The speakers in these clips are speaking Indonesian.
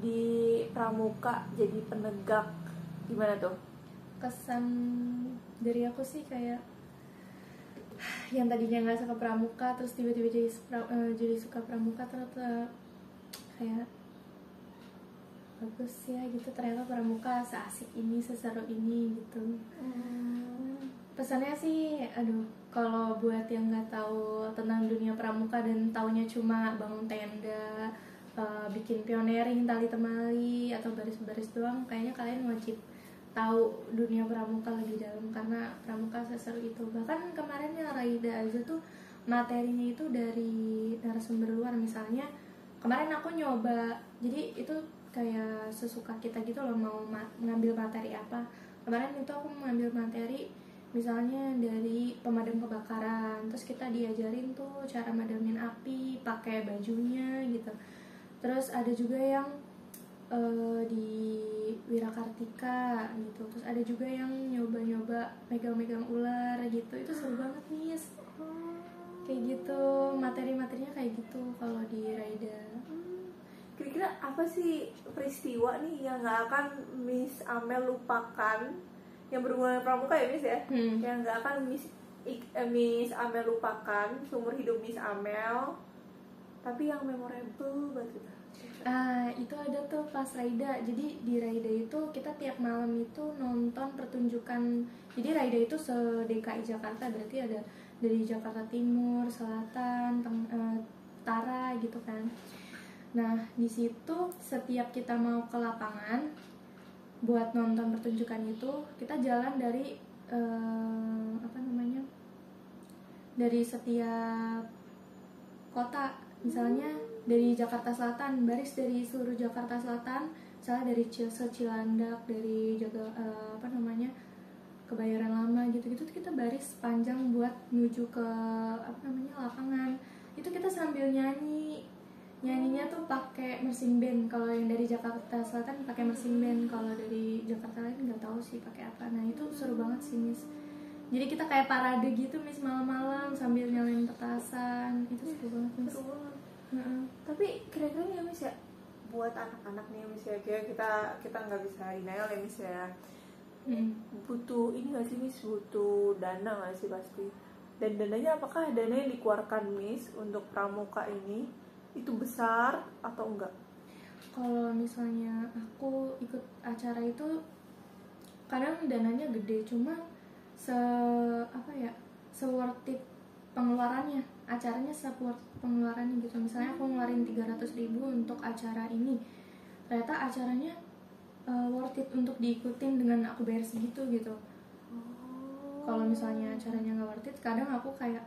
di pramuka jadi penegak, gimana tuh? Kesan dari aku sih kayak yang tadinya nggak suka pramuka terus tiba-tiba jadi suka pramuka, ternyata kayak bagus ya gitu, ternyata pramuka seasik ini, seseru ini gitu. Pesannya sih, aduh, kalau buat yang nggak tahu tentang dunia pramuka dan taunya cuma bangun tenda, bikin pioneering, tali temali atau baris-baris doang, kayaknya kalian wajib tahu dunia pramuka lebih dalam karena pramuka seseru itu. Bahkan kemarinnya Raida aja tuh materinya itu dari narasumber luar. Misalnya kemarin aku nyoba, jadi itu kayak sesuka kita gitu loh, mau ngambil materi apa. Kemarin itu aku mengambil materi misalnya dari pemadam kebakaran, terus kita diajarin tuh cara madamin api pakai bajunya gitu. Terus ada juga yang di Wirakartika gitu, terus ada juga yang nyoba-nyoba megang-megang ular gitu. Itu seru banget nih, kayak gitu, materi-materinya kayak gitu kalau di Raida. Kira-kira apa sih peristiwa nih yang nggak akan Miss Amel lupakan, yang berhubungan dengan pramuka ya Miss ya, yang nggak akan Miss Amel lupakan seumur hidup Miss Amel, tapi yang memorable banget gitu? Itu ada tuh pas Raida. Jadi di Raida itu kita tiap malam itu nonton pertunjukan. Jadi Raida itu se-DKI Jakarta, berarti ada dari Jakarta Timur, Selatan, Utara gitu kan. Nah, di situ setiap kita mau ke lapangan buat nonton pertunjukan itu, kita jalan dari dari setiap kota. Misalnya dari Jakarta Selatan, baris dari seluruh Jakarta Selatan, misalnya dari Cilandak, dari Kebayoran Lama gitu-gitu, kita baris panjang buat menuju ke lapangan. Itu kita sambil nyanyinya tuh pakai marching band. Kalau yang dari Jakarta Selatan pakai marching band, kalau dari Jakarta lain nggak tahu sih pakai apa. Nah itu seru banget sih Miss. Jadi kita kayak parade gitu Miss, malam-malam sambil nyalain petasan. Itu seru banget Miss. Seru banget. Tapi kira-kira ya Miss ya, buat anak-anak nih Miss ya, kita nggak bisa denial ya Miss ya. Butuh ini nggak sih Miss, butuh dana nggak sih pasti? Dan dananya, apakah dana yang dikeluarkan Miss untuk pramuka ini itu besar atau enggak? Kalau misalnya aku ikut acara itu kadang dananya gede, cuma se-worth it pengeluarannya, acaranya se-worth pengeluarannya gitu. Misalnya aku ngeluarin 300.000 untuk acara ini, ternyata acaranya worth it untuk diikutin dengan aku bayar segitu gitu. Kalau misalnya acaranya nggak worth it, kadang aku kayak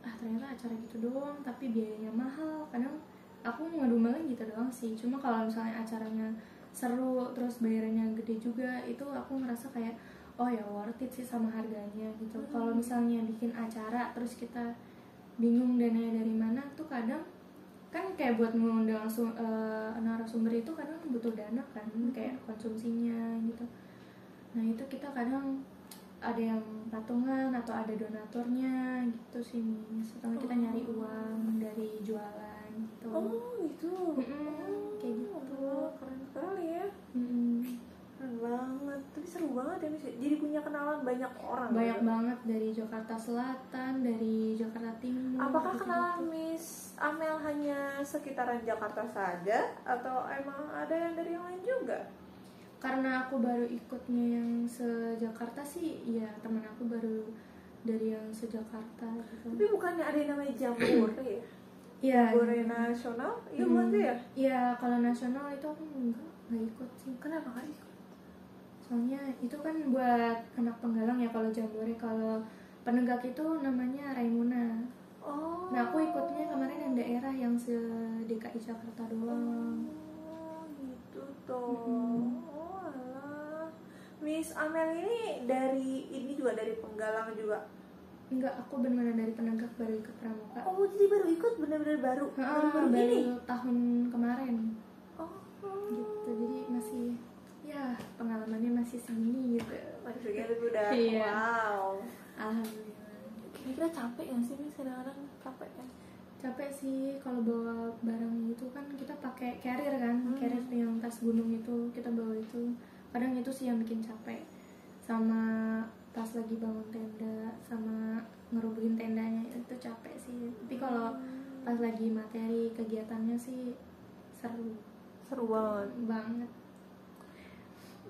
ternyata acara gitu doang tapi biayanya mahal, kadang aku ngedumel gitu doang sih. Cuma kalau misalnya acaranya seru terus bayarannya gede juga, itu aku ngerasa kayak oh ya worth it sih sama harganya gitu. Kalau misalnya bikin acara terus kita bingung dananya dari mana tuh, kadang kan kayak buat mengundang narasumber itu kadang butuh dana kan, kayak konsumsinya gitu. Nah itu kita kadang ada yang patungan atau ada donaturnya gitu sih Miss. Atau kita nyari uang dari jualan gitu. Gitu. Kayak gitu. Keren sekali ya. Keren banget. Tapi seru banget ya Miss. Jadi punya kenalan banyak orang. Banyak banget dari Jakarta Selatan, dari Jakarta Timur. Apakah kenalan Miss Amel hanya sekitaran Jakarta saja atau emang ada yang dari yang lain juga? Karena aku baru ikutnya yang se-Jakarta sih, ya teman aku baru dari yang se-Jakarta gitu. Tapi bukannya ada yang namanya Jambore ya? Iya. Jambore nasional? Iya bukan tuh ya? Iya, kalau nasional itu aku nggak ikut sih. Kenapa nggak ikut? Soalnya itu kan buat anak penggalang ya kalau Jambore. Kalau penegak itu namanya Raimuna. Nah aku ikutnya kemarin yang daerah yang se-DKI Jakarta doang. Gitu toh. Miss Amel ini juga dari penggalang juga? Enggak, aku benar-benar dari penegak, baru ikut pramuka. Jadi baru ikut, benar-benar baru ini? Tahun kemarin. Gitu, jadi masih ya pengalamannya masih segini gitu. Masih segini udah. Iya. Wow. Alhamdulillah. Kira-kira capek nggak sih Miss, kadang-kadang capek kan? capek sih kalau bawa barang gitu kan, kita pakai carrier kan, carrier yang tas gunung itu kita bawa itu, kadang itu sih yang bikin capek, sama pas lagi bangun tenda sama ngerubuhin tendanya itu capek sih. Tapi kalau pas lagi materi kegiatannya sih seru banget.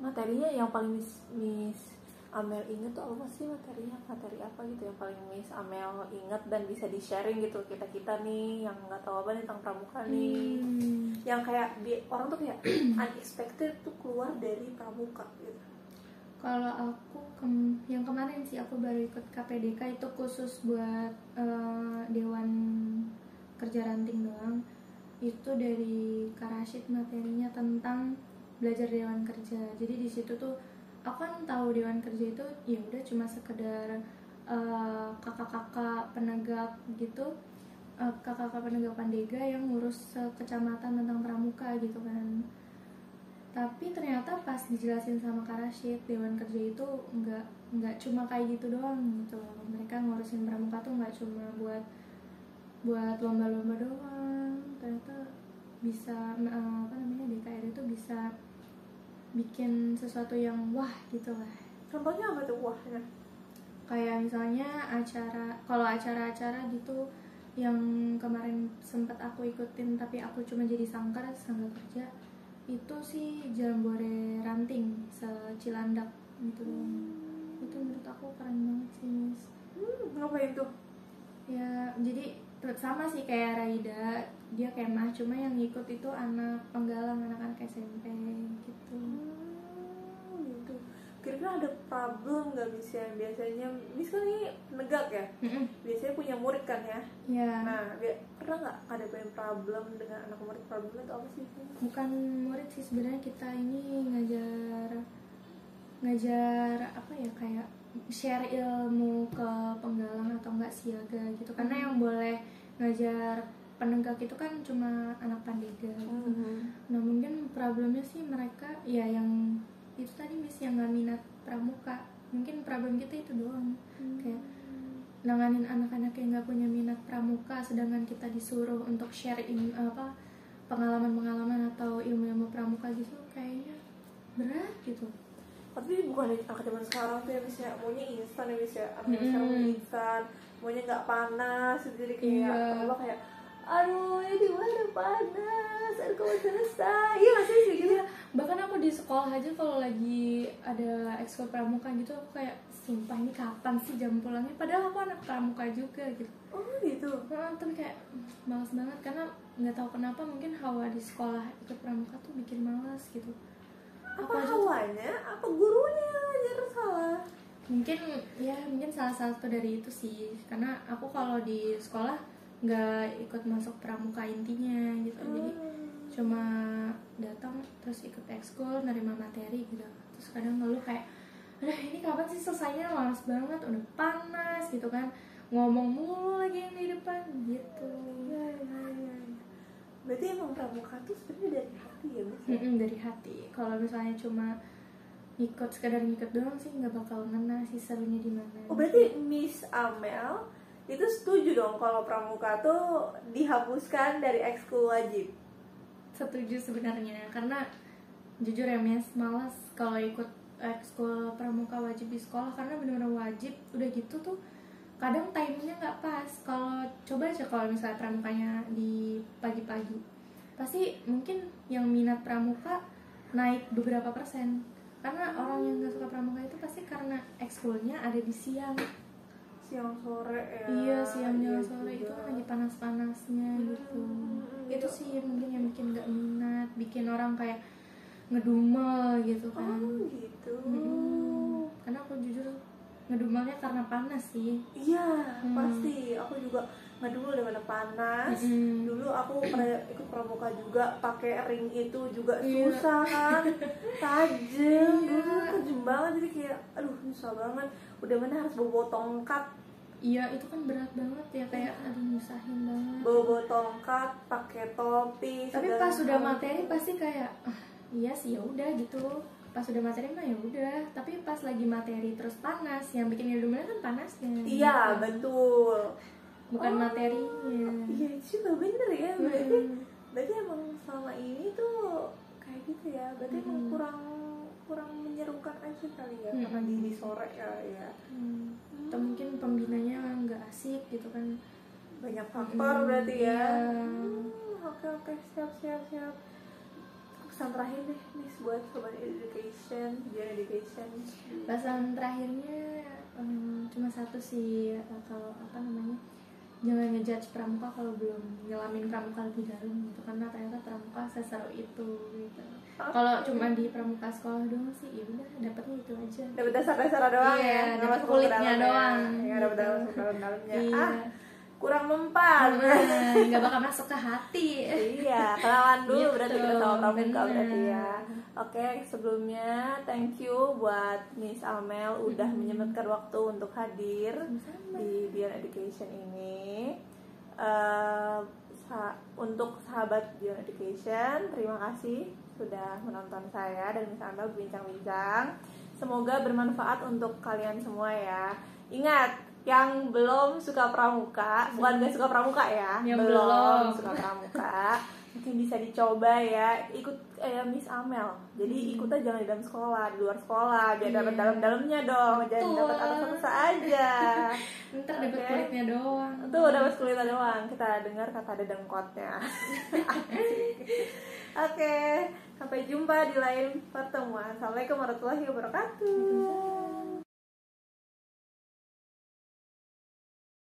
Materinya yang paling Miss Amel inget tuh apa sih materinya? Materi apa gitu yang paling Miss Amel inget dan bisa di-sharing gitu kita nih yang nggak tahu apa tentang pramuka nih, yang kayak orang tuh kayak unexpected tuh keluar dari pramuka gitu. Kalau aku yang kemarin sih aku baru ikut KPDK itu khusus buat Dewan Kerja Ranting doang. Itu dari Kak Rashid materinya tentang belajar Dewan Kerja. Jadi di situ tuh aku kan tahu Dewan Kerja itu ya udah cuma sekedar kakak-kakak penegak gitu, kakak-kakak penegak Pandega yang ngurus kecamatan tentang pramuka gitu kan. Tapi ternyata pas dijelasin sama Kak Rashid, Dewan Kerja itu nggak cuma kayak gitu doang gitu. Mereka ngurusin pramuka tuh nggak cuma buat lomba-lomba doang. Ternyata bisa DKR itu bisa bikin sesuatu yang wah gitu lah. Contohnya apa tuh wahnya? Kayak misalnya acara-acara gitu yang kemarin sempat aku ikutin tapi aku cuma jadi sanggar kerja, itu sih Jambore Ranting se-Cilandak gitu. Itu menurut aku keren banget sih, Miss. Ngapain tuh? Ya jadi sama sih kayak Raida, dia kemah, cuma yang ikut itu anak-anak SMP gitu. Gitu. Kira-kira ada problem nggak Miss ya? Biasanya Miss kan ini penegak ya, biasanya punya murid kan ya? Ya. Nah, pernah nggak ada problem dengan anak murid? Problemnya itu apa sih? Bukan murid sih sebenarnya, kita ini ngajar apa ya, kayak share ilmu ke penggalang atau enggak siaga gitu. Karena yang boleh ngajar penegak itu kan cuma anak Pandega gitu. Nah mungkin problemnya sih mereka ya yang itu tadi Miss, yang nggak minat pramuka. Mungkin problem kita itu doang, kayak nanganin anak-anak yang nggak punya minat pramuka, sedangkan kita disuruh untuk share pengalaman atau ilmu-ilmu pramuka gitu, kayaknya berat gitu. Tapi bukan anak zaman sekarang tuh ya Miss ya, maunya instan ya Miss ya. Anak sekarang maunya instan, maunya nggak panas, jadi kayak apa kayak aduh ini mana panas, aduh kamu selesai. Iya masih sih gitu. Bahkan aku di sekolah aja kalau lagi ada ekskul pramuka gitu, aku kayak sumpah ini kapan sih jam pulangnya, padahal aku anak pramuka juga gitu. Oh gitu. Tapi kayak malas banget karena nggak tahu kenapa, mungkin hawa di sekolah ikut pramuka tuh bikin malas gitu. Apa hawanya? Apa gurunya yang ngajar salah? Mungkin salah satu dari itu sih, karena aku kalau di sekolah nggak ikut masuk pramuka intinya gitu. Jadi cuma datang terus ikut ekskul, nerima materi gitu. Terus kadang ngeluh kayak, aduh ini kapan sih selesainya, malas banget, udah panas gitu kan, ngomong mulu lagi yang di depan gitu. Ya. Berarti emang pramuka tuh sebenarnya dari hati ya Miss? Dari hati. Kalau misalnya cuma sekedar ngikut doang sih nggak bakal ngena sih serunya di mana. Oh berarti Miss Amel itu setuju dong kalau pramuka tuh dihapuskan dari ekskul wajib? Setuju sebenarnya, karena jujur ya Miss, malas kalau ikut ekskul pramuka wajib di sekolah, karena benar-benar wajib. Udah gitu tuh kadang timenya nggak pas. Kalau coba aja kalau misalnya pramukanya di pagi-pagi, pasti mungkin yang minat pramuka naik beberapa persen. Karena orang yang nggak suka pramuka itu pasti karena ekskulnya ada di siang sore ya. Iya, siangnya sore itu kan lagi panas-panasnya gitu. Itu sih mungkin yang bikin nggak minat, bikin orang kayak ngedumel gitu kan. Oh gitu. Karena aku jujur ngedumelnya karena panas sih. Iya, pasti. Aku juga ngedumel daripada panas. Dulu aku pernah ikut pramuka juga, pakai ring itu juga susah kan. Tajam, tajam banget, jadi kayak aduh susah banget. Udah mana harus bawa tongkat. Iya, itu kan berat banget ya, kayak aduh nyusahin banget. Bawa tongkat, pakai topi. Tapi pas sudah materi pasti kayak iya sih ya udah gitu. Pas sudah materi mah ya udah, tapi pas lagi materi terus panas, yang bikin ngedumelnya kan panasnya. Iya, betul. bukan materinya. Iya juga bener ya, berarti emang selama ini tuh kayak gitu ya, berarti emang kurang menyerukan aja kali ya, karena di sore ya. Atau mungkin pembinanya nggak asik gitu kan, banyak faktor berarti ya. Iya. Oke, siap. Pesan terakhir deh nih buat sobat education, Beyond Education. Pesan terakhirnya cuma satu sih, kalau apa namanya, jangan ngejudge pramuka kalau belum ngalamin pramuka lebih dalam gitu, karena ternyata pramuka seseru itu gitu. Kalau cuma di pramuka sekolah doang sih ya udah dapetnya itu aja, dapat dasar doang. Iya, ya, dapat kulitnya doang ya, gitu. dapat dalamnya. Iya. Kurang mempan. Nggak bakal masuk ke hati. Iya, kenalan dulu Gitu, berarti kita sama pramuka bener. berarti ya. Oke, sebelumnya thank you buat Miss Amel udah menyempatkan waktu untuk hadir di Beyond Education ini. Untuk sahabat Beyond Education, terima kasih sudah menonton saya dan Miss Amel berbincang-bincang. Semoga bermanfaat untuk kalian semua ya. Ingat, yang belum suka pramuka, bukan gak suka pramuka ya, yang belum suka pramuka, mungkin bisa dicoba ya, ikut Miss Amel. Jadi ikutnya jangan di dalam sekolah, di luar sekolah, biar dapat dalam-dalamnya dong, jangan dapat atas-atas aja. Ntar dapat kulitnya doang. Tuh dapat kulitnya doang. Kita dengar kata ada dengkotnya. Oke, sampai jumpa di lain pertemuan. Assalamualaikum warahmatullahi wabarakatuh.